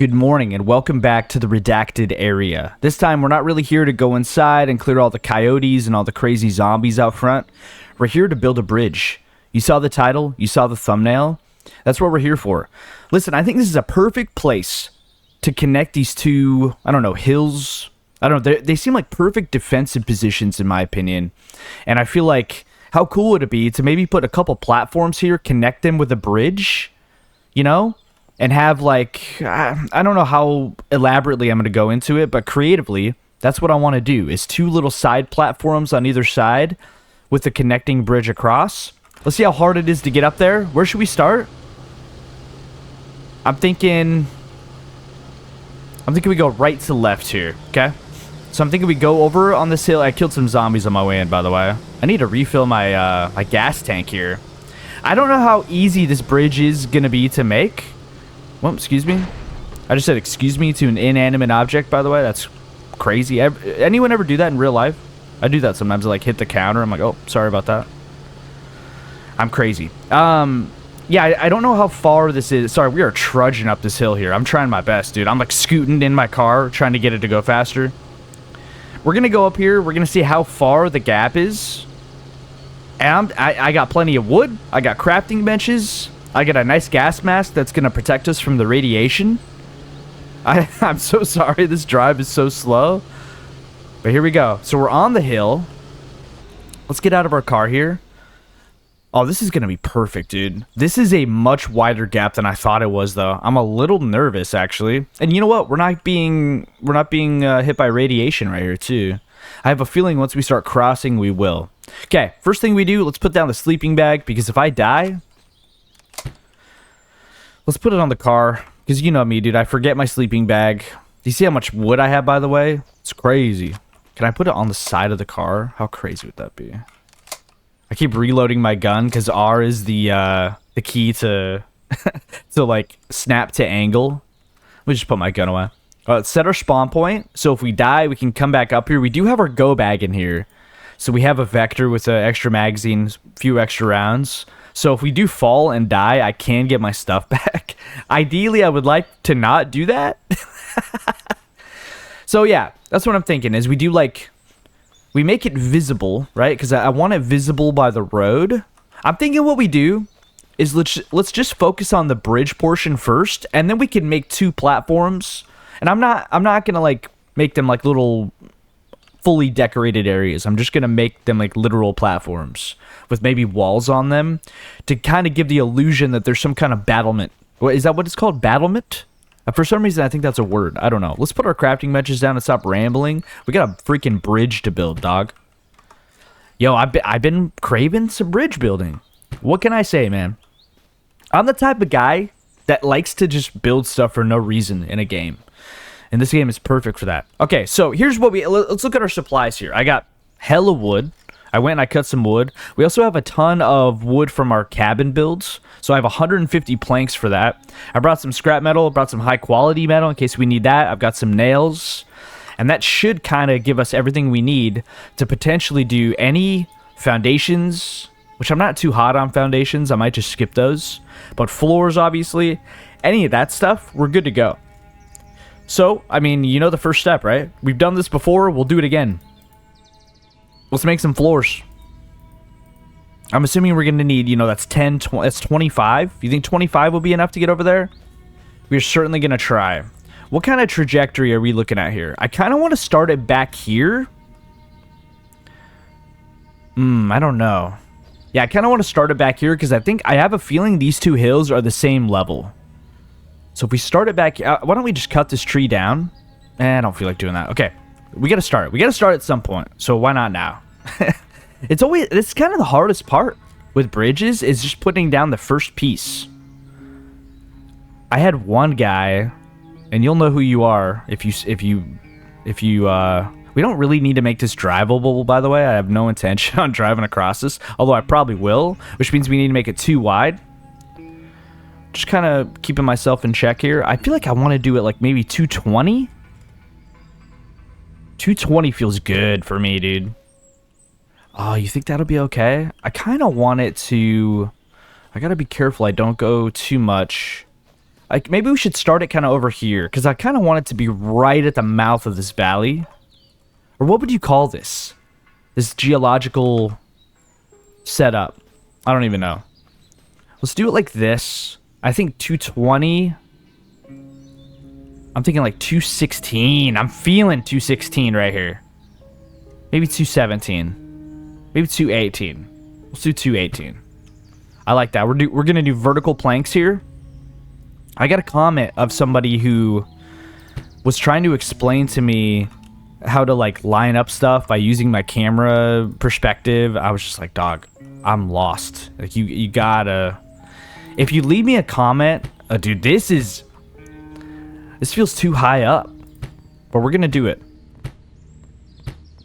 Good morning and welcome back to the redacted area. This time we're not really here to go inside and clear all the coyotes and all the crazy zombies out front. We're here to build a bridge. You saw the title, you saw the thumbnail. That's what we're here for. Listen, I think this is a perfect place to connect these two, hills. I don't know, they seem like perfect defensive positions in my opinion. And I feel like, how cool would it be to maybe put a couple platforms here, connect them with a bridge, you know? And have like, I don't know how elaborately I'm going to go into it, but creatively, that's what I want to do, is two little side platforms on either side with the connecting bridge across. Let's see how hard it is to get up there. Where should we start? I'm thinking we go right to left here, okay? So I'm thinking we go over on this hill. I killed some zombies on my way in, by the way. I need to refill my, my gas tank here. I don't know how easy this bridge is going to be to make. Well, excuse me. I just said excuse me to an inanimate object, by the way. That's crazy. Anyone ever do that in real life? I do that sometimes. I like hit the counter. I'm like, oh, sorry about that. I'm crazy. Yeah, I don't know how far this is. Sorry, we are trudging up this hill here. I'm trying my best, dude. I'm like scooting in my car, trying to get it to go faster. We're going to go up here. We're going to see how far the gap is. And I got plenty of wood. I got crafting benches. I got a nice gas mask that's going to protect us from the radiation. I'm so sorry this drive is so slow. But here we go. So we're on the hill. Let's get out of our car here. Oh, this is going to be perfect, dude. This is a much wider gap than I thought it was, though. I'm a little nervous, actually. And you know what? We're not being hit by radiation right here, too. I have a feeling once we start crossing, we will. Okay, first thing we do, let's put down the sleeping bag, because if I die... Let's put it on the car, because you know me, dude. I forget my sleeping bag. Do you see how much wood I have, by the way? It's crazy. Can I put it on the side of the car? How crazy would that be? I keep reloading my gun, because R is the key to, to, like, snap to angle. Let me just put my gun away. Let's set our spawn point, so if we die, we can come back up here. We do have our go bag in here. So we have a vector with an extra magazine, few extra rounds. So if we do fall and die, I can get my stuff back. Ideally, I would like to not do that. So yeah, that's what I'm thinking, is we do like... We make it visible, right? Because I want it visible by the road. I'm thinking what we do is let's just focus on the bridge portion first, and then we can make two platforms. And I'm not going to like make them like little... fully decorated areas. I'm just going to make them like literal platforms with maybe walls on them to kind of give the illusion that there's some kind of battlement. Is that what it's called? Battlement? For some reason, I think that's a word. I don't know. Let's put our crafting benches down and stop rambling. We got a freaking bridge to build, dog. Yo, I've been craving some bridge building. What can I say, man? I'm the type of guy that likes to just build stuff for no reason in a game. And this game is perfect for that. Okay, so here's what let's look at our supplies here. I got hella wood. I went and I cut some wood. We also have a ton of wood from our cabin builds. So I have 150 planks for that. I brought some scrap metal, brought some high quality metal in case we need that. I've got some nails. And that should kind of give us everything we need to potentially do any foundations, which I'm not too hot on foundations. I might just skip those. But floors, obviously, any of that stuff, we're good to go. So, I mean, you know the first step, right? We've done this before. We'll do it again. Let's make some floors. I'm assuming we're going to need, that's 10, 20, that's 25. You think 25 will be enough to get over there? We're certainly going to try. What kind of trajectory are we looking at here? I kind of want to start it back here. I don't know. Yeah, I kind of want to start it back here because I have a feeling these two hills are the same level. So if we start it back, why don't we just cut this tree down? I don't feel like doing that. Okay, we got to start. We got to start at some point. So why not now? It's kind of the hardest part with bridges is just putting down the first piece. I had one guy, and you'll know who you are if you. We don't really need to make this drivable, by the way. I have no intention on driving across this, although I probably will, which means we need to make it too wide. Just kind of keeping myself in check here. I feel like I want to do it like maybe 220. 220 feels good for me, dude. Oh, you think that'll be okay? I kind of want it to... I gotta be careful I don't go too much Like, maybe we should start it kind of over here, because I kind of want it to be right at the mouth of this valley. Or what would you call this? This geological setup. I don't even know. Let's do it like this. I think 220. I'm thinking like 216. I'm feeling 216 right here. Maybe 217. Maybe 218. Let's do 218. I like that. We're gonna do vertical planks here. I got a comment of somebody who was trying to explain to me how to like line up stuff by using my camera perspective. I was just like, dog, I'm lost. Like you gotta. If you leave me a comment, dude, this feels too high up, but we're gonna do it.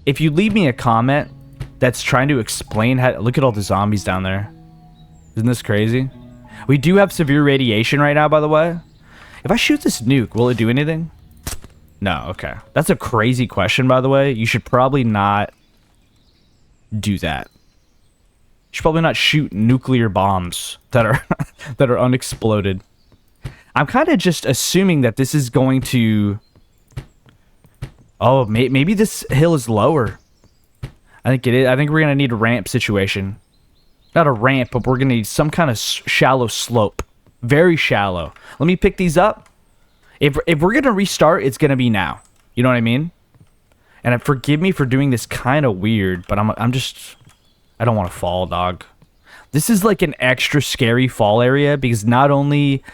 If you leave me a comment that's trying to explain how, look at all the zombies down there. Isn't this crazy? We do have severe radiation right now, by the way. If I shoot this nuke, will it do anything? No, okay. That's a crazy question, by the way. You should probably not do that. You should probably not shoot nuclear bombs that are that are unexploded. I'm kind of just assuming that this is going to... Oh, maybe this hill is lower. I think it is. I think we're going to need a ramp situation. Not a ramp, but we're going to need some kind of shallow slope. Very shallow. Let me pick these up. If we're going to restart, it's going to be now. You know what I mean? And forgive me for doing this kind of weird, but I'm just... I don't want to fall, dog. This is like an extra scary fall area because not only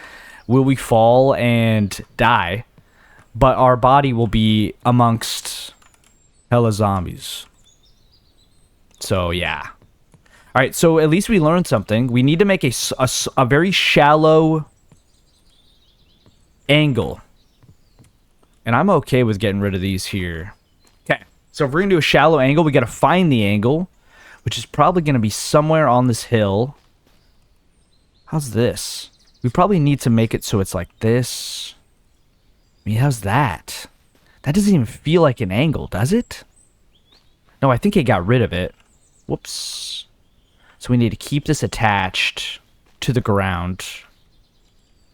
will we fall and die, but our body will be amongst hella zombies. So, yeah. Alright, so at least we learned something. We need to make a very shallow angle. And I'm okay with getting rid of these here. Okay, so if we're going to do a shallow angle, we got to find the angle, which is probably going to be somewhere on this hill. How's this? We probably need to make it so it's like this. I mean, how's that? That doesn't even feel like an angle, does it? No, I think it got rid of it. Whoops. So we need to keep this attached to the ground.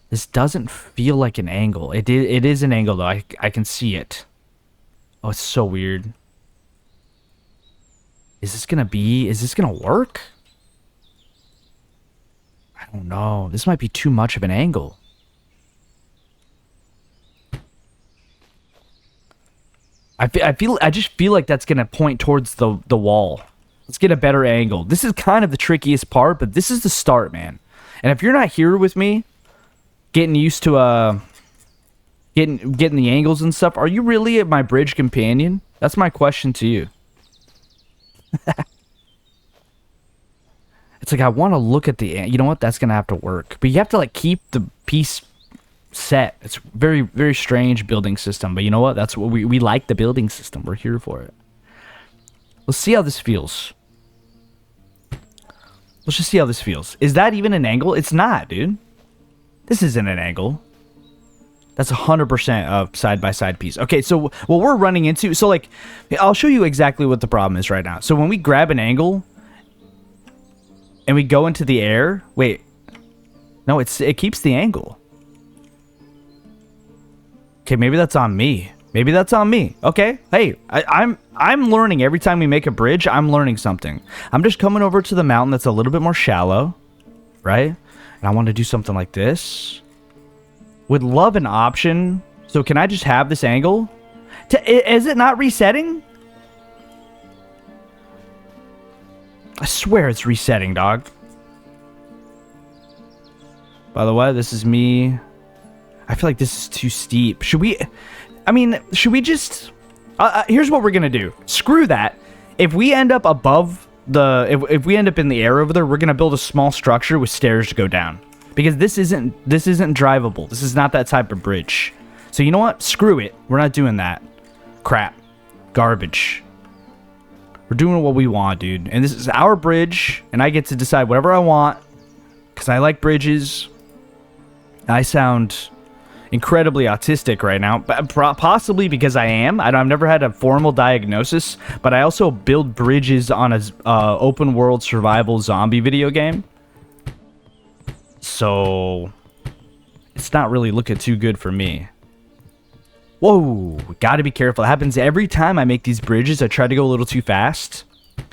This doesn't feel like an angle. It is an angle, though. I can see it. Oh, it's so weird. Is this gonna work? I don't know. This might be too much of an angle. I just feel like that's gonna point towards the wall. Let's get a better angle. This is kind of the trickiest part, but this is the start, man. And if you're not here with me, getting used to getting the angles and stuff, are you really my bridge companion? That's my question to you. It's like I want to look at the... You know what? That's gonna have to work. But you have to like keep the piece set. It's very, very strange building system. But you know what? That's what we like the building system. We're here for it. Let's see how this feels. Let's just see how this feels. Is that even an angle? It's not, dude. This isn't an angle. That's 100% of side-by-side piece. Okay, so what we're running into... So, like, I'll show you exactly what the problem is right now. So when we grab an angle and we go into the air... Wait. No, it keeps the angle. Okay, maybe that's on me. Maybe that's on me. Okay, hey, I'm learning every time we make a bridge. I'm learning something. I'm just coming over to the mountain that's a little bit more shallow, right? And I want to do something like this. Would love an option. So can I just have this angle? Is it not resetting? I swear it's resetting, dog. By the way, this is me. I feel like this is too steep. Should we... I mean, should we just... here's what we're going to do. Screw that. If we end up above the... If we end up in the air over there, we're going to build a small structure with stairs to go down. Because this isn't drivable. This is not that type of bridge. So you know what? Screw it. We're not doing that. Crap. Garbage. We're doing what we want, dude. And this is our bridge. And I get to decide whatever I want. Because I like bridges. I sound... incredibly autistic right now, but possibly because I am. I've never had a formal diagnosis, but I also build bridges on a open world survival zombie video game. So it's not really looking too good for me. Whoa, gotta be careful. It happens every time I make these bridges. I try to go a little too fast.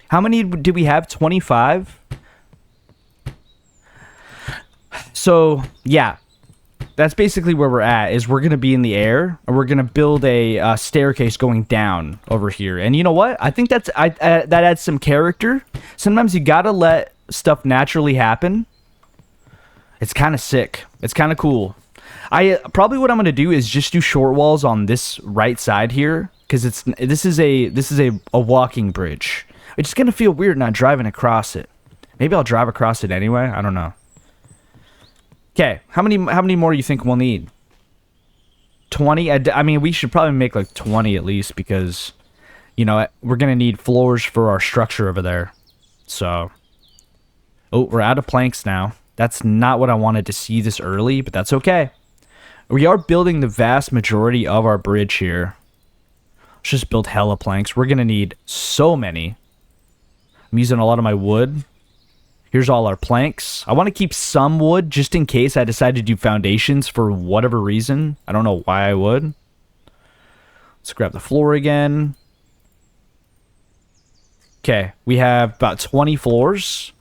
How many do we have? 25? So, yeah. That's basically where we're at, is we're going to be in the air, and we're going to build a staircase going down over here. And you know what? I think that adds some character. Sometimes you got to let stuff naturally happen. It's kind of sick. It's kind of cool. Probably what I'm going to do is just do short walls on this right side here, because this is a walking bridge. It's just going to feel weird not driving across it. Maybe I'll drive across it anyway. I don't know. Okay, how many more do you think we'll need? 20? I mean, we should probably make like 20 at least, because, you know, we're going to need floors for our structure over there. So, oh, we're out of planks now. That's not what I wanted to see this early, but that's okay. We are building the vast majority of our bridge here. Let's just build hella planks. We're going to need so many. I'm using a lot of my wood. Here's all our planks. I want to keep some wood just in case I decide to do foundations for whatever reason. I don't know why I would. Let's grab the floor again. Okay, we have about 20 floors.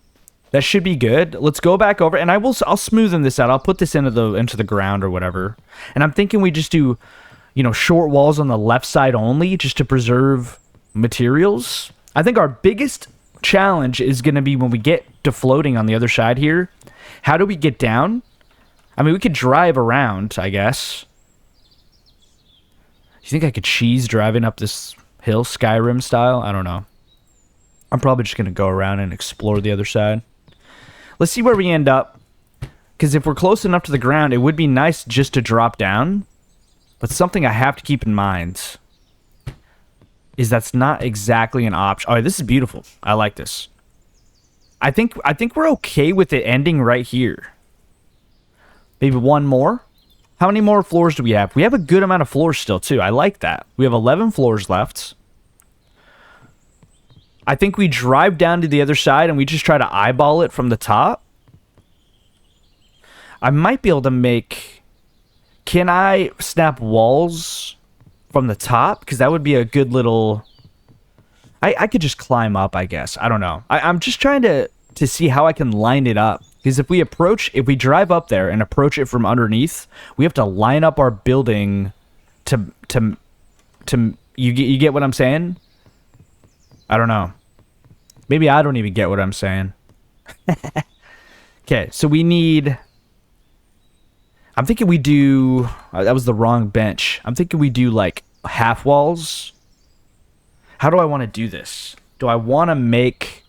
That should be good. Let's go back over, and I'll smoothen this out. I'll put this into the ground or whatever. And I'm thinking we just do, you know, short walls on the left side only, just to preserve materials. I think our biggest challenge is going to be when we get to floating on the other side here. How do we get down? I mean, we could drive around, I guess. You think I could cheese driving up this hill, Skyrim style? I don't know. I'm probably just going to go around and explore the other side. Let's see where we end up. Because if we're close enough to the ground, it would be nice just to drop down. But something I have to keep in mind is that's not exactly an option. Oh, this is beautiful. I like this. I think we're okay with it ending right here. Maybe one more. How many more floors do we have? We have a good amount of floors still, too. I like that. We have 11 floors left. I think we drive down to the other side and we just try to eyeball it from the top. I might be able to make... Can I snap walls from the top? Because that would be a good little... I could just climb up, I guess. I don't know. I'm just trying to see how I can line it up. Because if we drive up there and approach it from underneath, we have to line up our building to you get what I'm saying? I don't know. Maybe I don't even get what I'm saying. Okay, so we need... I'm thinking we do... that was the wrong bench. I'm thinking we do, like, half walls. How do I want to do this? Do I want to make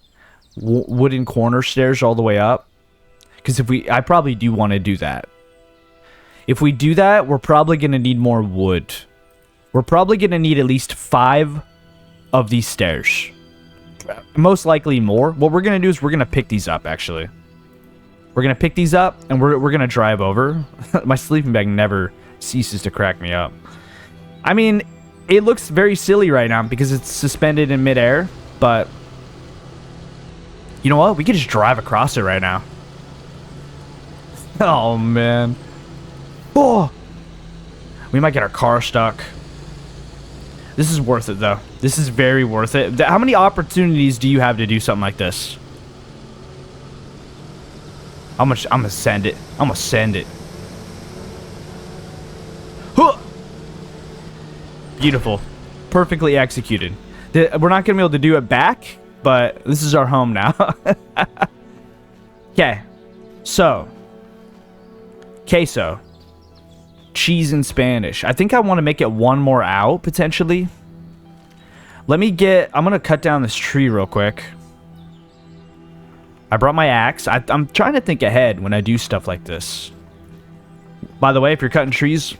wooden corner stairs all the way up? Because I probably do want to do that. If we do that, we're probably going to need more wood. We're probably going to need at least 5 of these stairs. Most likely more. What we're going to do is we're going to pick these up, actually. We're going to pick these up, and we're going to drive over. My sleeping bag never ceases to crack me up. I mean, it looks very silly right now because it's suspended in midair, but... You know what? We could just drive across it right now. Oh, man. Oh! We might get our car stuck. This is worth it, though. This is very worth it. How many opportunities do you have to do something like this? I'm gonna send it. I'm gonna send it. Huh! Beautiful. Perfectly executed. We're not gonna be able to do it back, but this is our home now. Okay. So. Queso. Cheese in Spanish. I think I want to make it one more out, potentially. I'm gonna cut down this tree real quick. I brought my axe. I'm trying to think ahead when I do stuff like this. By the way, if you're cutting trees,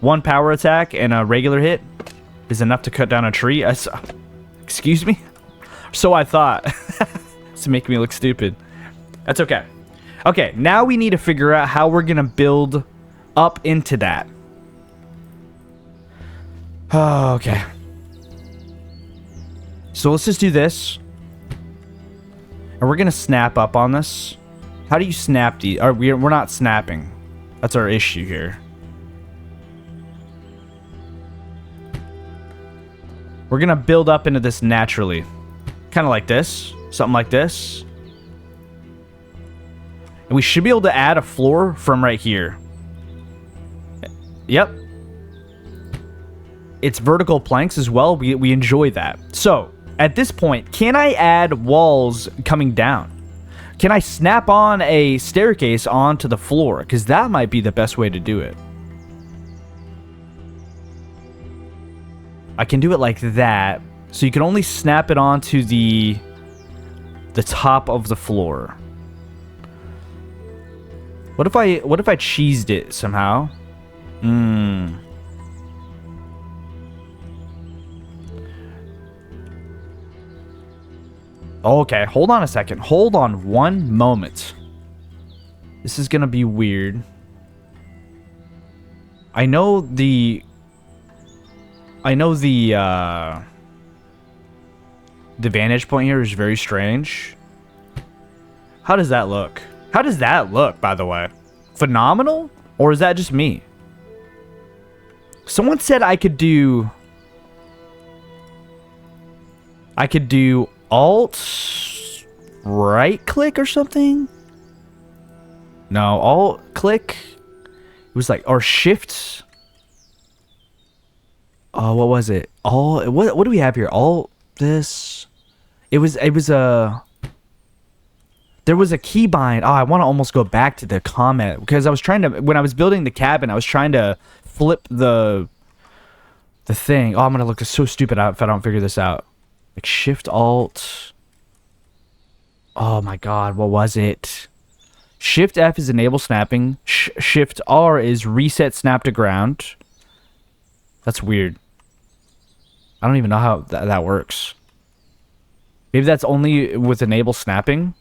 1 power attack and a regular hit is enough to cut down a tree. Excuse me? So I thought. It's making me look stupid. That's okay. Okay, now we need to figure out how we're gonna build up into that. Oh, okay. So let's just do this. And we're going to snap up on this. How do you snap these? We're not snapping. That's our issue here. We're gonna build up into this naturally. Kind of like this. Something like this. And we should be able to add a floor from right here. Yep. It's vertical planks as well. We enjoy that. So, at this point, can I add walls coming down? Can I snap on a staircase onto the floor? Because that might be the best way to do it. I can do it like that. So you can only snap it onto the top of the floor. What if I cheesed it somehow? Okay, hold on a second. Hold on one moment. This is gonna be weird. I know the vantage point here is very strange. How does that look? How does that look, by the way? Phenomenal? Or is that just me? Someone said I could do Alt right click or something? No, Alt click. It was like, or Shift. Oh, what was it? What do we have here? Alt this. There was a keybind. Oh, I want to almost go back to the comment because I was trying to, when I was building the cabin, I was trying to flip the thing. Oh, I'm gonna look so stupid if I don't figure this out. Like Shift Alt. Oh my God, what was it? Shift F is enable snapping. Shift R is reset snap to ground. That's weird. I don't even know how that works. Maybe that's only with enable snapping.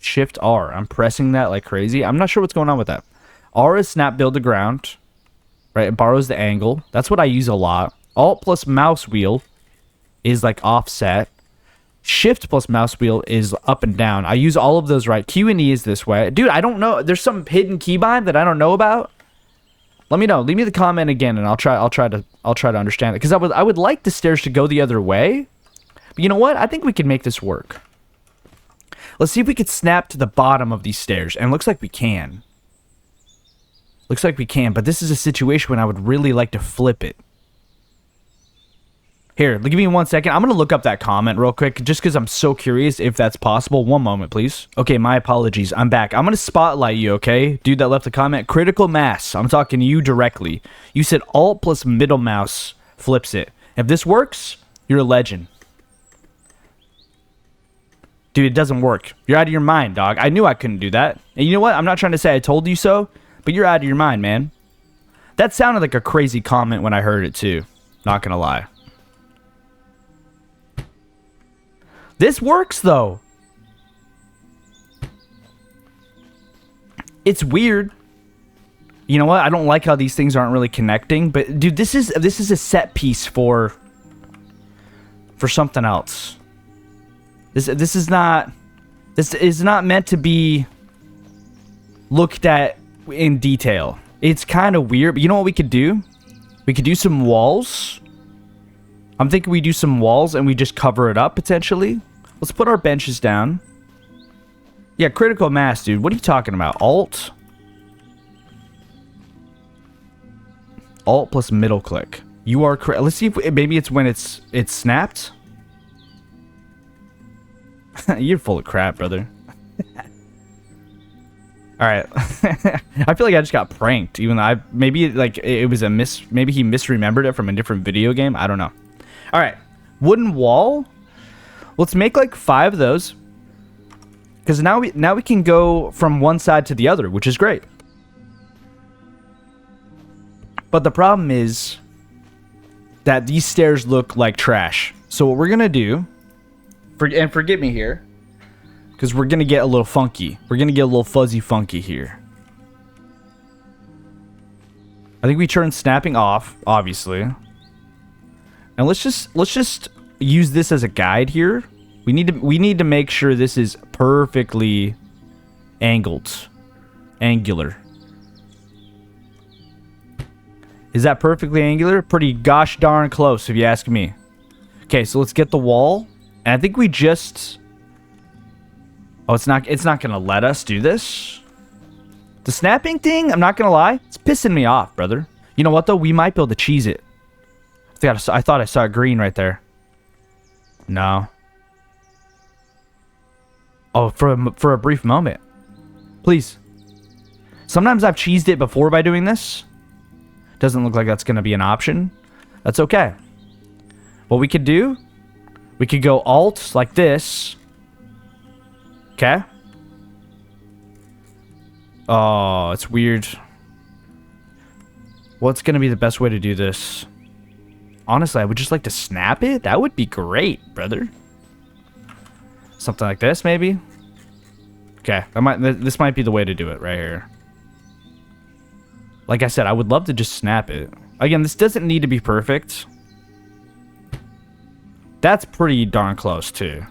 Shift R. I'm pressing that like crazy. I'm not sure what's going on with that. R is snap build to ground. Right? It borrows the angle. That's what I use a lot. Alt plus mouse wheel is like offset. Shift plus mouse wheel is up and down. I use all of those right. Q and E is this way. Dude, I don't know. There's some hidden keybind that I don't know about. Let me know. Leave me the comment again, and I'll try to understand it. Because I would like the stairs to go the other way. But you know what? I think we can make this work. Let's see if we could snap to the bottom of these stairs. And it looks like we can. Looks like we can. But this is a situation when I would really like to flip it. Here, give me 1 second. I'm going to look up that comment real quick just because I'm so curious if that's possible. One moment, please. Okay, my apologies. I'm back. I'm going to spotlight you, okay? Dude that left the comment. Critical mass. I'm talking to you directly. You said Alt plus middle mouse flips it. If this works, you're a legend. Dude, it doesn't work. You're out of your mind, dog. I knew I couldn't do that. And you know what? I'm not trying to say I told you so, but you're out of your mind, man. That sounded like a crazy comment when I heard it, too. Not going to lie. This works, though. It's weird. You know what? I don't like how these things aren't really connecting. But, dude, this is a set piece for something else. This is not meant to be looked at in detail. It's kind of weird. But you know what we could do? We could do some walls. I'm thinking we do some walls and we just cover it up, potentially. Let's put our benches down. Yeah, critical mass, dude. What are you talking about? Alt plus middle click. You are correct. Let's see if maybe it's when it's snapped. You're full of crap, brother. All right. I feel like I just got pranked. Even though maybe like it was maybe he misremembered it from a different video game. I don't know. All right, wooden wall. Let's make like 5 of those, because now we can go from one side to the other, which is great. But the problem is that these stairs look like trash. So what we're gonna do, and forgive me here, because we're gonna get a little funky. We're gonna get a little fuzzy funky here. I think we turn snapping off, obviously. And let's just use this as a guide here. We need to make sure this is perfectly angular. Is that perfectly angular? Pretty gosh darn close, if you ask me. Okay, so let's get the wall. And I think we just... Oh, it's not gonna let us do this. The snapping thing, I'm not gonna lie, it's pissing me off, brother. You know what, though? We might be able to cheese it. I thought I saw green right there. No. Oh, for a brief moment. Please. Sometimes I've cheesed it before by doing this. Doesn't look like that's going to be an option. That's okay. What we could do, we could go Alt like this. Okay. Oh, it's weird. What's going to be the best way to do this? Honestly, I would just like to snap it. That would be great, brother. Something like this, maybe. Okay, this might be the way to do it right here. Like I said, I would love to just snap it. Again, this doesn't need to be perfect. That's pretty darn close, too.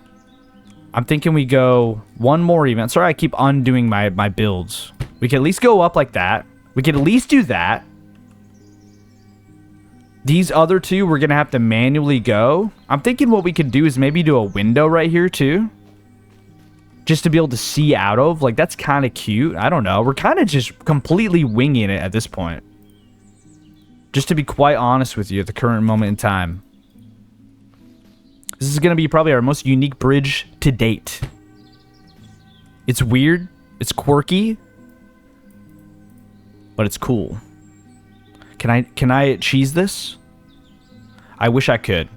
I'm thinking we go one more event. Sorry, I keep undoing my builds. We can at least go up like that. We can at least do that. These other two, we're going to have to manually go. I'm thinking what we could do is maybe do a window right here, too. Just to be able to see out of. Like, that's kind of cute. I don't know. We're kind of just completely winging it at this point. Just to be quite honest with you at the current moment in time. This is going to be probably our most unique bridge to date. It's weird. It's quirky. But it's cool. Can I cheese this? I wish I could.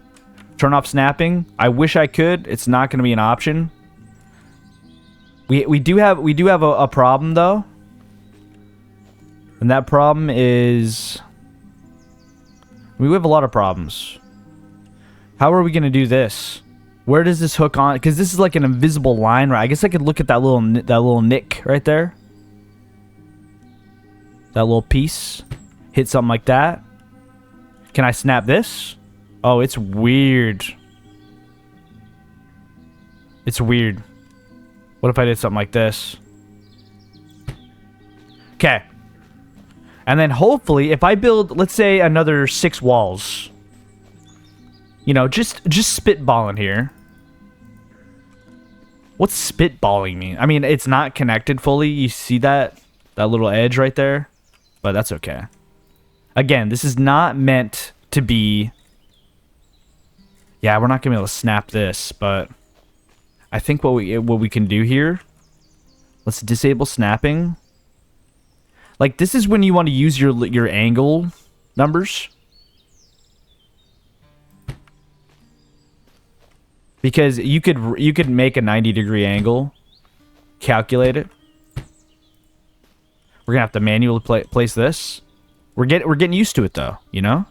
Turn off snapping. I wish I could. It's not going to be an option. We do have a problem though. And that problem is we have a lot of problems. How are we going to do this? Where does this hook on? Because this is like an invisible line, right? I guess I could look at that little nick right there. That little piece. Hit something like that. Can I snap this? Oh, it's weird. It's weird. What if I did something like this? Okay. And then hopefully, if I build, let's say, another 6 walls. You know, just spitballing here. What's spitballing mean? I mean, it's not connected fully. You see that little edge right there? But that's okay. Again, this is not meant to be... Yeah, we're not going to be able to snap this, but... I think what we can do here... Let's disable snapping. Like, this is when you want to use your angle numbers. Because you could make a 90-degree angle. Calculate it. We're going to have to manually place this. We're getting used to it, though, you know?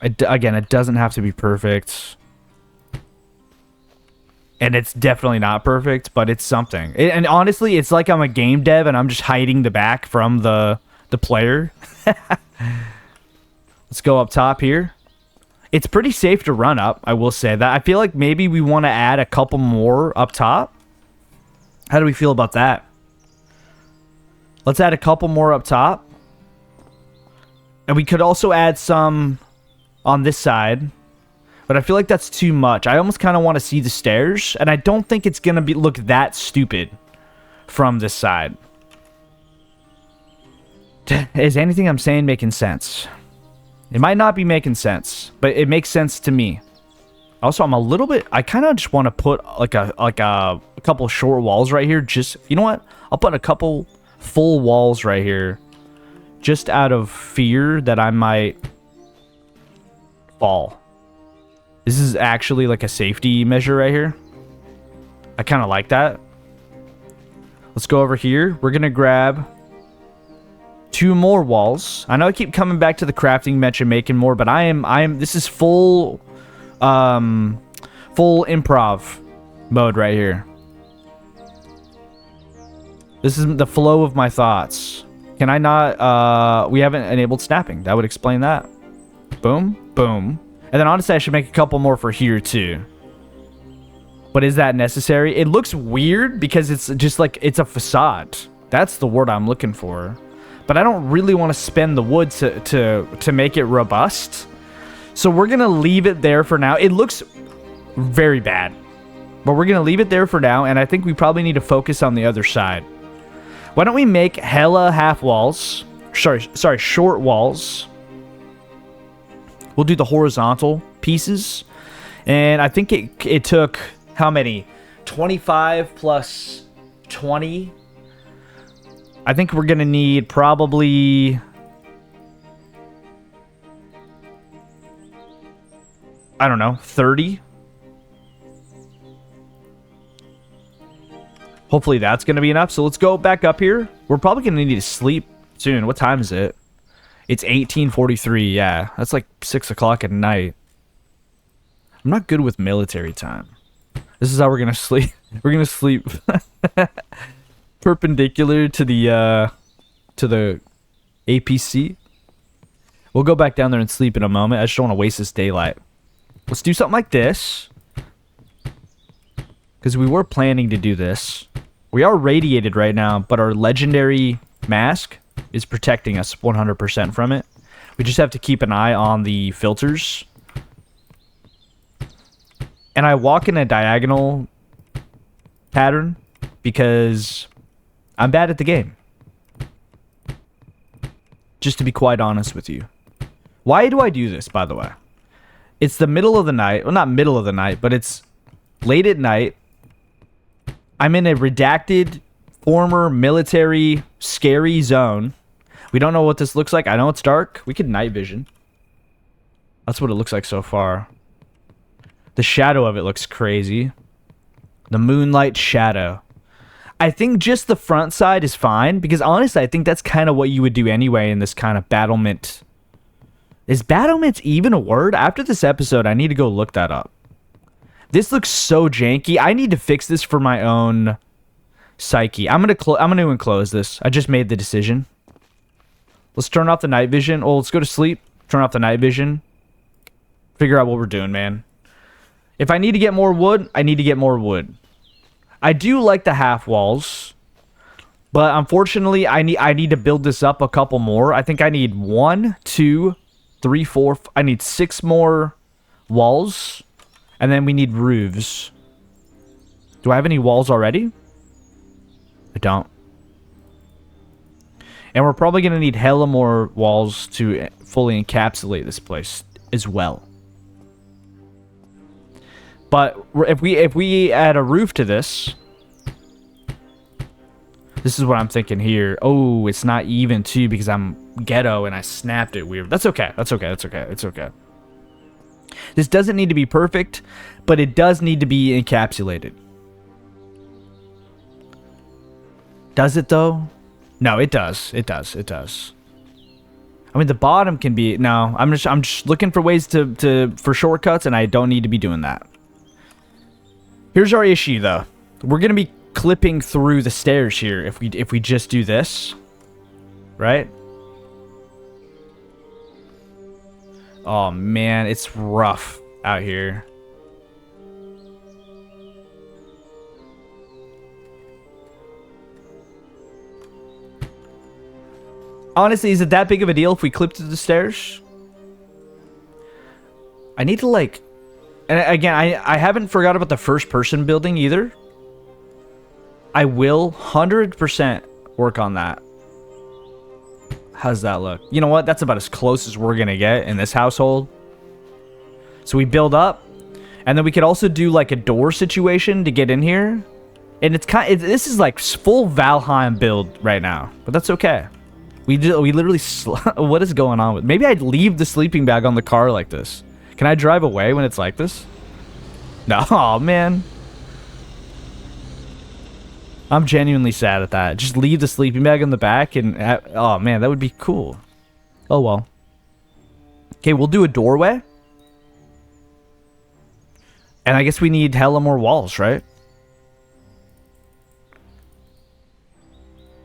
Again, it doesn't have to be perfect. And it's definitely not perfect, but it's something. And honestly, it's like I'm a game dev and I'm just hiding the back from the player. Let's go up top here. It's pretty safe to run up, I will say that. I feel like maybe we want to add a couple more up top. How do we feel about that? Let's add a couple more up top. And we could also add some on this side. But I feel like that's too much. I almost kind of want to see the stairs. And I don't think it's going to look that stupid from this side. Is anything I'm saying making sense? It might not be making sense, but it makes sense to me. Also, I'm a little bit... I kind of just want to put like a couple short walls right here. Just, you know what? I'll put a couple full walls right here. Just out of fear that I might fall. This is actually like a safety measure right here. I kind of like that. Let's go over here. We're going to grab 2 more walls. I know I keep coming back to the crafting bench and making more, but this is full improv mode right here. This is the flow of my thoughts. Can I not, we haven't enabled snapping. That would explain that. Boom, boom. And then honestly, I should make a couple more for here too. But is that necessary? It looks weird because it's just like, it's a facade. That's the word I'm looking for. but I don't really want to spend the wood to make it robust. So we're going to leave it there for now. It looks very bad, but we're going to leave it there for now, and I think we probably need to focus on the other side. Why don't we make hella half walls? Sorry, short walls. We'll do the horizontal pieces. And I think it took, how many? 25 plus 20. I think we're going to need probably... I don't know, 30. Hopefully that's going to be enough. So let's go back up here. We're probably going to need to sleep soon. What time is it? It's 18:43. Yeah, that's like 6 o'clock at night. I'm not good with military time. This is how we're going to sleep. We're going to sleep perpendicular to the APC. We'll go back down there and sleep in a moment. I just don't want to waste this daylight. Let's do something like this. Because we were planning to do this. We are radiated right now, but our legendary mask is protecting us 100% from it. We just have to keep an eye on the filters. And I walk in a diagonal pattern because I'm bad at the game. Just to be quite honest with you. Why do I do this, by the way? It's the middle of the night. Well, not middle of the night, but it's late at night. I'm in a redacted, former military, scary zone. We don't know what this looks like. I know it's dark. We could night vision. That's what it looks like so far. The shadow of it looks crazy. The moonlight shadow. I think just the front side is fine, because honestly, I think that's kind of what you would do anyway in this kind of battlement. Is battlement even a word? After this episode, I need to go look that up. This looks so janky. I need to fix this for my own psyche. I'm gonna enclose this. I just made the decision. Let's turn off the night vision. Oh, let's go to sleep. Turn off the night vision. Figure out what we're doing, man. If I need to get more wood, I need to get more wood. I do like the half walls, but unfortunately, I need to build this up a couple more. I think I need 1, 2, 3, 4. I need 6 more walls. And then we need roofs. Do I have any walls already? I don't. And we're probably going to need hella more walls to fully encapsulate this place as well. But if we add a roof to this... This is what I'm thinking here. Oh, it's not even too because I'm ghetto and I snapped it weird. That's okay. That's okay. That's okay. It's okay. This doesn't need to be perfect, but it does need to be encapsulated. Does it though? No, it does. It does. It does. I mean, the bottom can be... No, I'm just looking for ways for shortcuts, and I don't need to be doing that. Here's our issue, though. We're gonna be clipping through the stairs here if we just do this, right? Oh man, it's rough out here. Honestly, is it that big of a deal if we clip through the stairs? I need to like... And again, I haven't forgot about the first person building either. I will 100% work on that. How's that look? You know what? That's about as close as we're gonna get in this household. So we build up, and then we could also do like a door situation to get in here. And it's this is like full Valheim build right now, but that's okay. We literally what is going on with? Maybe I'd leave the sleeping bag on the car like this. Can I drive away when it's like this? No, oh man. I'm genuinely sad at that. Just leave the sleeping bag in the back and... oh, man, that would be cool. Oh, well. Okay, we'll do a doorway. And I guess we need hella more walls, right?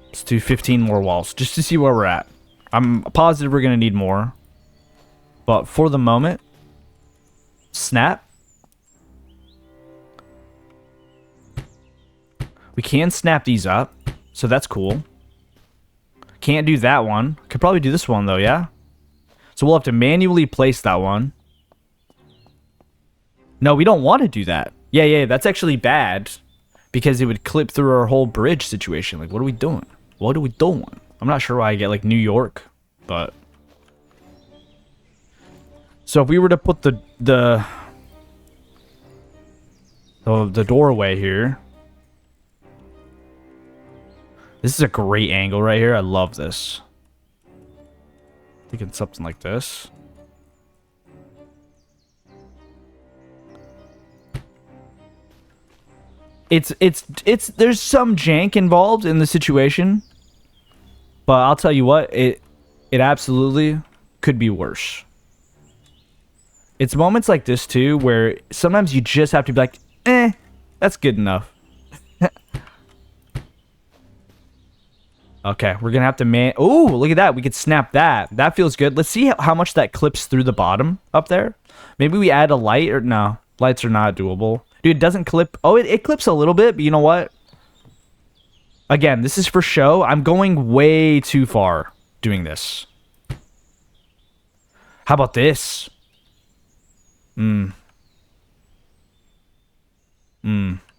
Let's do 15 more walls, just to see where we're at. I'm positive we're going to need more. But for the moment... Snap. We can snap these up, so that's cool. Can't do that one. Could probably do this one, though, yeah? So we'll have to manually place that one. No, we don't want to do that. Yeah, that's actually bad. Because it would clip through our whole bridge situation. Like, what are we doing? What are we doing? I'm not sure why I get, like, New York. But... So if we were to put the doorway here. This is a great angle right here. I love this. Thinking something like this. It's there's some jank involved in the situation. But I'll tell you what, it absolutely could be worse. It's moments like this too where sometimes you just have to be like, that's good enough. Okay, we're gonna have to oh, look at that. We could snap that. That feels good. Let's see how much that clips through the bottom up there. Maybe we add a light or no. Lights are not doable. Dude, it doesn't clip. Oh, it clips a little bit, but you know what? Again, this is for show. I'm going way too far doing this. How about this? I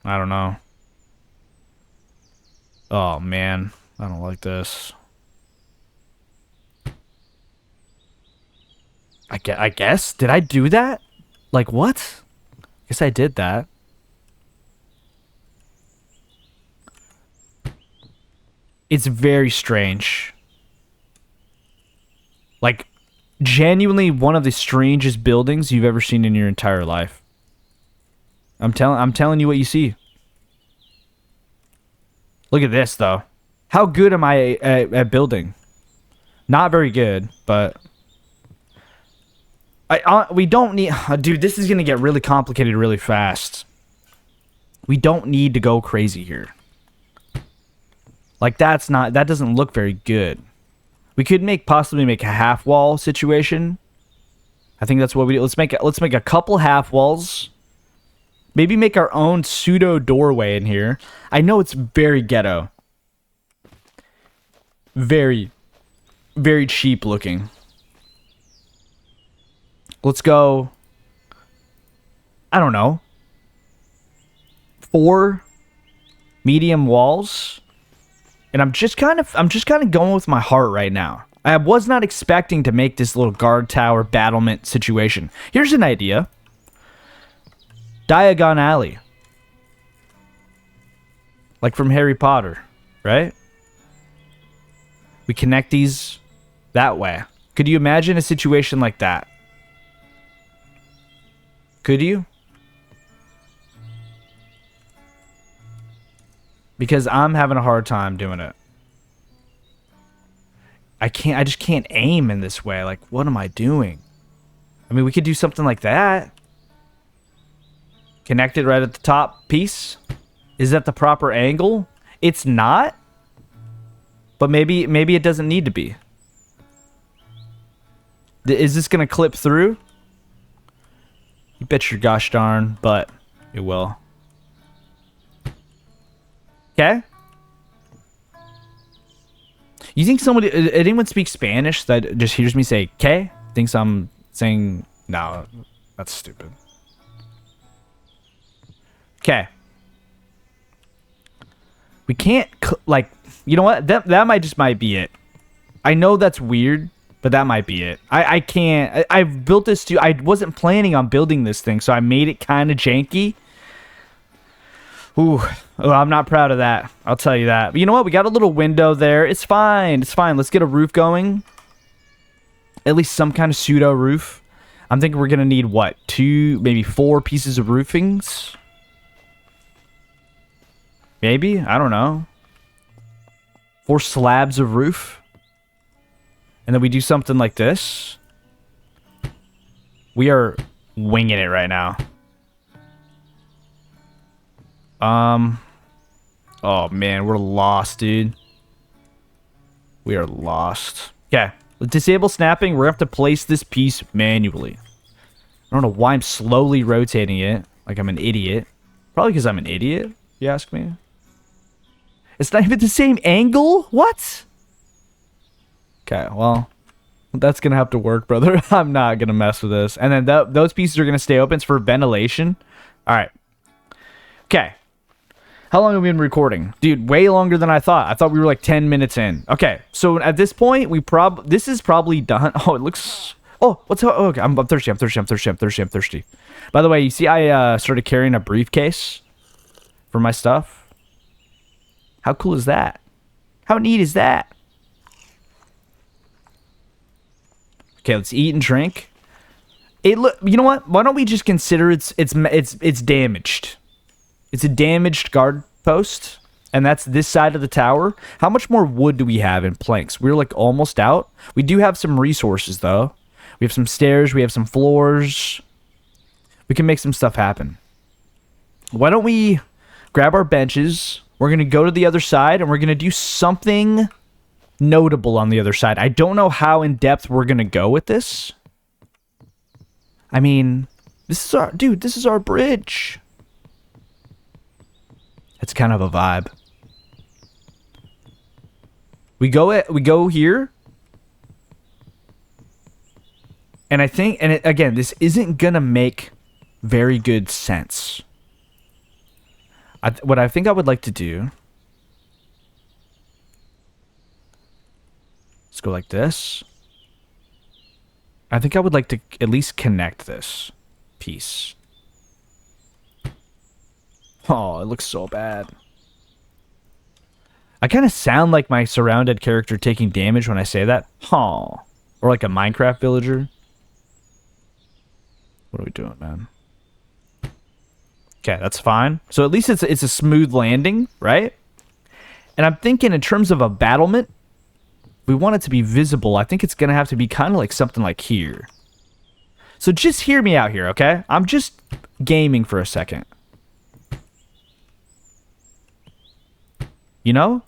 don't know. Oh, man. I don't like this. I guess? Did I do that? Like, what? I guess I did that. It's very strange. Like, genuinely one of the strangest buildings you've ever seen in your entire life. I'm telling you what you see. Look at this, though. How good am I at building? Not very good, but... we don't need... dude, this is going to get really complicated really fast. We don't need to go crazy here. Like, that doesn't look very good. We could possibly make a half wall situation. I think that's what we do. Let's make a couple half walls. Maybe make our own pseudo doorway in here. I know it's very ghetto. Very, very cheap looking. Let's go, I don't know, 4 medium walls. And I'm just kind of going with my heart right now. I was not expecting to make this little guard tower battlement situation. Here's an idea. Diagon Alley. Like from Harry Potter, right? We connect these that way. Could you imagine a situation like that? Could you? Because I'm having a hard time doing it. I just can't aim in this way. Like, what am I doing? I mean, we could do something like that. Connect it right at the top piece. Is that the proper angle? It's not. But maybe it doesn't need to be. Is this going to clip through? You bet your gosh darn, but it will. Okay. You think anyone speaks Spanish that just hears me say "K"? Thinks I'm saying no? That's stupid. Okay. We can't like, you know what? That might be it. I know that's weird, but that might be it. I can't. I've built this too. I wasn't planning on building this thing, so I made it kind of janky. Ooh, oh, I'm not proud of that. I'll tell you that. But you know what? We got a little window there. It's fine. It's fine. Let's get a roof going. At least some kind of pseudo roof. I'm thinking we're going to need, what, 2, maybe 4 pieces of roofings? Maybe? I don't know. 4 slabs of roof. And then we do something like this. We are winging it right now. Oh man, we're lost, dude. We are lost. Okay, let's disable snapping. We're gonna have to place this piece manually. I don't know why I'm slowly rotating it like I'm an idiot. Probably because I'm an idiot, if you ask me. It's not even the same angle? What? Okay, well, that's gonna have to work, brother. I'm not gonna mess with this. And then those pieces are gonna stay open for ventilation. All right. Okay. How long have we been recording? Dude, way longer than I thought. I thought we were like 10 minutes in. Okay, so at this point, this is probably done. Oh, it looks... Oh, oh, okay, I'm thirsty, I'm thirsty. By the way, you see I started carrying a briefcase for my stuff? How cool is that? How neat is that? Okay, let's eat and drink. You know what? Why don't we just consider it's damaged? It's a damaged guard post, and that's this side of the tower. How much more wood do we have in planks? We're like almost out. We do have some resources though. We have some stairs, we have some floors. We can make some stuff happen. Why don't we grab our benches? We're going to go to the other side, and we're going to do something notable on the other side. I don't know how in depth we're going to go with this. I mean, this is our bridge. It's kind of a vibe. We go here. And I think, again, this isn't gonna make very good sense. What I think I would like to do. Let's go like this. I think I would like to at least connect this piece. Oh, it looks so bad. I kind of sound like my SurrounDead character taking damage when I say that. Oh. Or like a Minecraft villager. What are we doing, man? Okay, that's fine. So at least it's a smooth landing, right? And I'm thinking in terms of a battlement, we want it to be visible. I think it's going to have to be kind of like something like here. So just hear me out here, okay? I'm just gaming for a second. You know?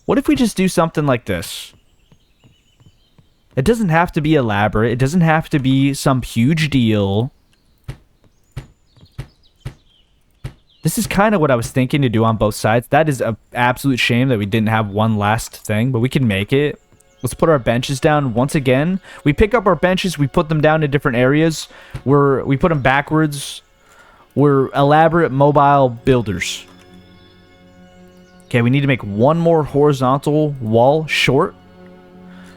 What if we just do something like this? It doesn't have to be elaborate. It doesn't have to be some huge deal. This is kind of what I was thinking to do on both sides. That is an absolute shame that we didn't have one last thing, but we can make it. Let's put our benches down once again. We pick up our benches. We put them down in different areas. We put them backwards. We're elaborate mobile builders. Okay, we need to make one more horizontal wall short.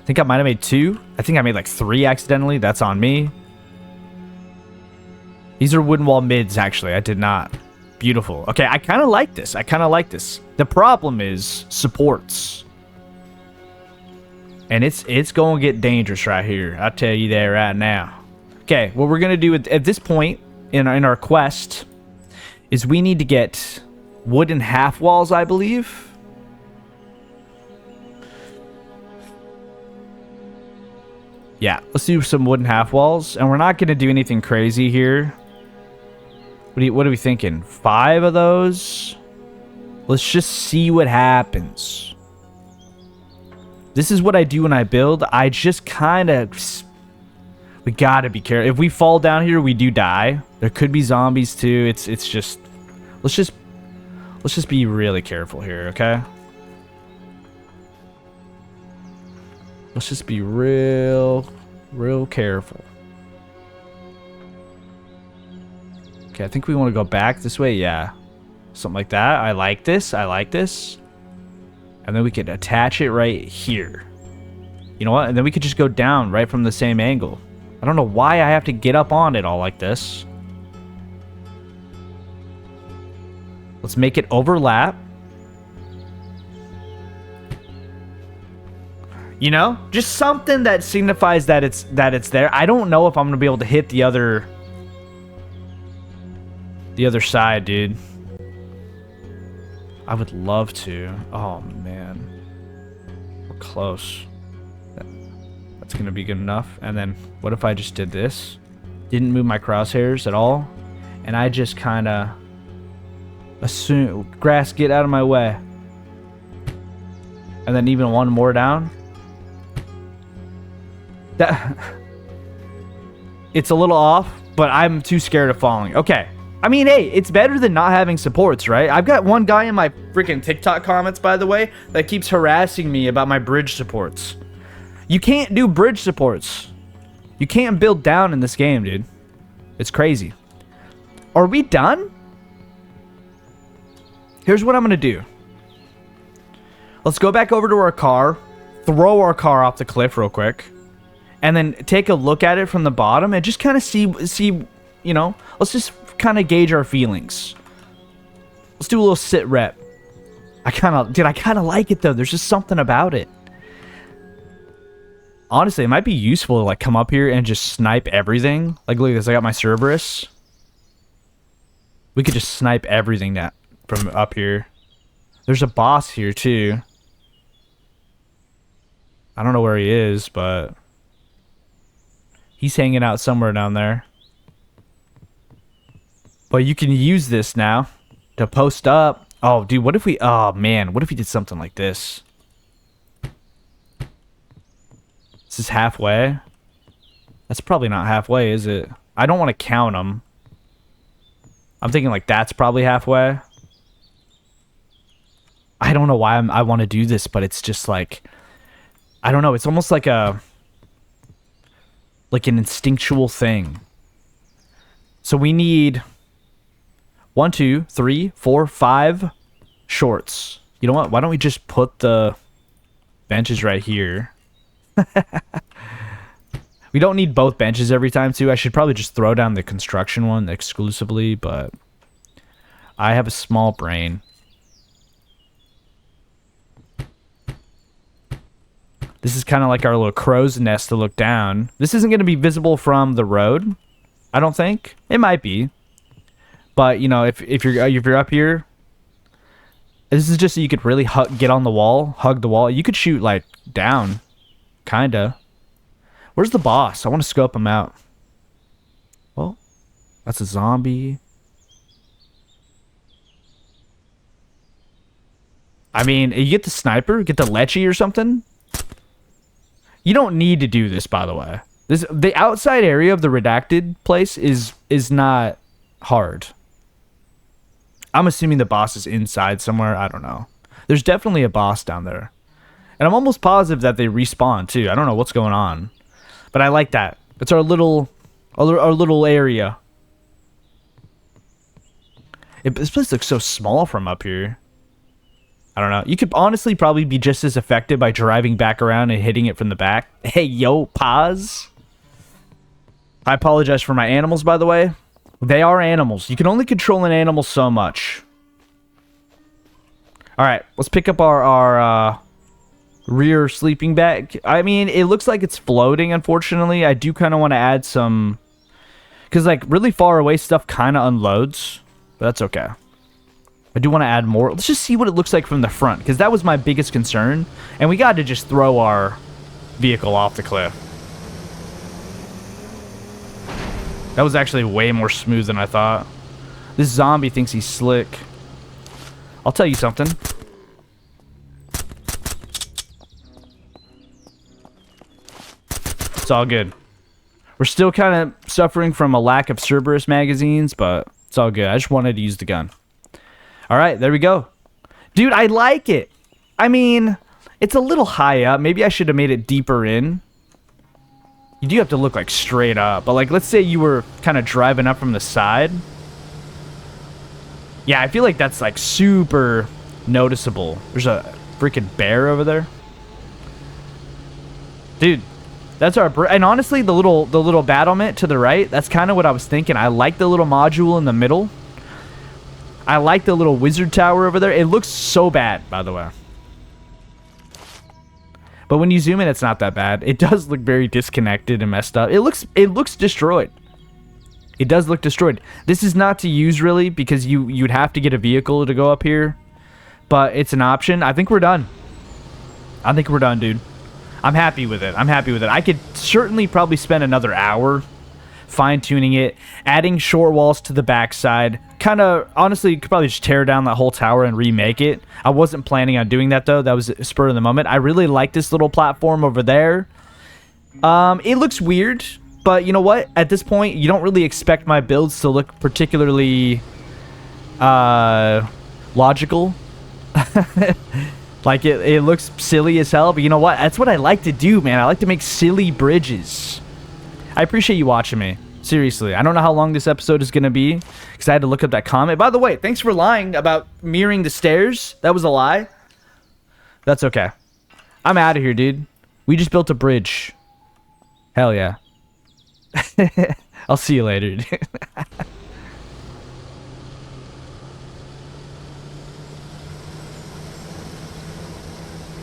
I think I might have made 2. I think I made like 3 accidentally. That's on me. These are wooden wall mids, actually. I did not. Beautiful. Okay, I kind of like this. The problem is supports. And it's going to get dangerous right here. I'll tell you that right now. Okay, what we're going to do at this point in our quest is we need to get wooden half walls, I believe. Yeah, let's do some wooden half walls. And we're not going to do anything crazy here. What are we thinking? 5 of those? Let's just see what happens. This is what I do when I build. I just kind of... We gotta be careful. If we fall down here, we do die. There could be zombies too. It's just... Let's just be really careful here, okay? Let's just be real careful. Okay, I think we want to go back this way. Yeah. Something like that. I like this. And then we could attach it right here. You know what? And then we could just go down right from the same angle. I don't know why I have to get up on it all like this. Let's make it overlap. You know? Just something that signifies that it's there. I don't know if I'm going to be able to hit the other side, dude. I would love to. Oh, man. We're close. That's going to be good enough. And then what if I just did this? Didn't move my crosshairs at all. And I just kind of assume... Grass, get out of my way. And then even one more down. That... It's a little off, but I'm too scared of falling. Okay. I mean, hey, it's better than not having supports, right? I've got one guy in my freaking TikTok comments, by the way, that keeps harassing me about my bridge supports. You can't do bridge supports. You can't build down in this game, dude. It's crazy. Are we done? Here's what I'm going to do. Let's go back over to our car. Throw our car off the cliff real quick. And then take a look at it from the bottom and just kind of see, you know, let's just kind of gauge our feelings. Let's do a little sit rep. I kind of like it though. There's just something about it. Honestly, it might be useful to like come up here and just snipe everything. Like look at this, I got my Cerberus. We could just snipe everything that from up here. There's a boss here too. I don't know where he is, but he's hanging out somewhere down there. But you can use this now to post up. Oh, dude, what if we... Oh, man. What if we did something like this? This is halfway. That's probably not halfway, is it? I don't want to count them. I'm thinking like that's probably halfway. I don't know why I want to do this, but it's just like... I don't know. It's almost like a... like an instinctual thing. So we need 1, 2, 3, 4, 5 shorts. You know what? Why don't we just put the benches right here? We don't need both benches every time too. I should probably just throw down the construction one exclusively, but I have a small brain. This is kind of like our little crow's nest to look down. This isn't going to be visible from the road, I don't think. It might be. But, you know, if you're up here, this is just so you could really get on the wall, hug the wall. You could shoot, like, down. Kinda. Where's the boss? I want to scope him out. Well, that's a zombie. I mean, you get the sniper, get the Lechy or something. You don't need to do this, by the way. The outside area of the redacted place is not hard. I'm assuming the boss is inside somewhere. I don't know. There's definitely a boss down there. And I'm almost positive that they respawn, too. I don't know what's going on. But I like that. It's our little area. This place looks so small from up here. I don't know. You could honestly probably be just as effective by driving back around and hitting it from the back. Hey, yo, pause. I apologize for my animals, by the way. They are animals. You can only control an animal so much. Alright, let's pick up our rear sleeping bag. I mean, it looks like it's floating, unfortunately. I do kind of want to add some... because, like, really far away stuff kind of unloads. But that's okay. I do want to add more. Let's just see what it looks like from the front, because that was my biggest concern. And we got to just throw our vehicle off the cliff. That was actually way more smooth than I thought. This zombie thinks he's slick. I'll tell you something. It's all good. We're still kind of suffering from a lack of Cerberus magazines, but it's all good. I just wanted to use the gun. All right, there we go. Dude, I like it. I mean, it's a little high up. Maybe I should have made it deeper in. You do have to look like straight up. But like, let's say you were kind of driving up from the side. Yeah, I feel like that's like super noticeable. There's a freaking bear over there. Dude, that's our... and honestly, the little battlement to the right, that's kind of what I was thinking. I like the little module in the middle. I like the little wizard tower over there. It looks so bad, by the way. But when you zoom in, it's not that bad. It does look very disconnected and messed up. It looks destroyed. It does look destroyed. This is not to use, really, because you'd have to get a vehicle to go up here. But it's an option. I think we're done. I think we're done, dude. I'm happy with it. I'm happy with it. I could certainly probably spend another hour fine-tuning it, adding short walls to the backside. Kind of, honestly, could probably just tear down that whole tower and remake it. I wasn't planning on doing that, though. That was a spur of the moment. I really like this little platform over there. It looks weird, but you know what? At this point, you don't really expect my builds to look particularly logical. Like, it looks silly as hell, but you know what? That's what I like to do, man. I like to make silly bridges. I appreciate you watching me. Seriously. I don't know how long this episode is going to be, because I had to look up that comment. By the way, thanks for lying about mirroring the stairs. That was a lie. That's okay. I'm out of here, dude. We just built a bridge. Hell yeah. I'll see you later, dude.